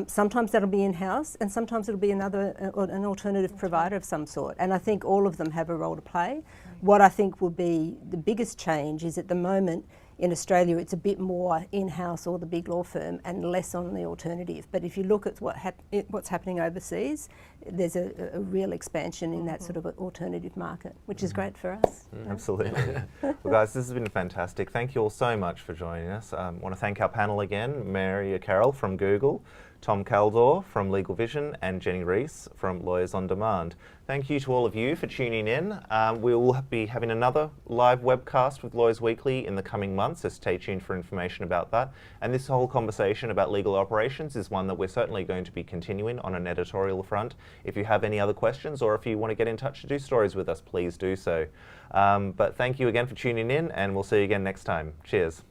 Speaker 2: Sometimes that'll be in-house, and sometimes it'll be an alternative provider of some sort. And I think all of them have a role to play. What I think will be the biggest change is, at the moment in Australia, it's a bit more in-house or the big law firm and less on the alternative. But if you look at what's happening overseas, there's a real expansion in that sort of alternative market, which is great for us.
Speaker 1: Absolutely. Well, guys, this has been fantastic. Thank you all so much for joining us. I want to thank our panel again, Mary Carroll from Google, Tom Kaldor from LegalVision, and Jenny Rees from Lawyers on Demand. Thank you to all of you for tuning in. We will be having another live webcast with Lawyers Weekly in the coming months, so stay tuned for information about that. And this whole conversation about legal operations is one that we're certainly going to be continuing on an editorial front. If you have any other questions, or if you want to get in touch to do stories with us, please do so. But thank you again for tuning in, and we'll see you again next time. Cheers.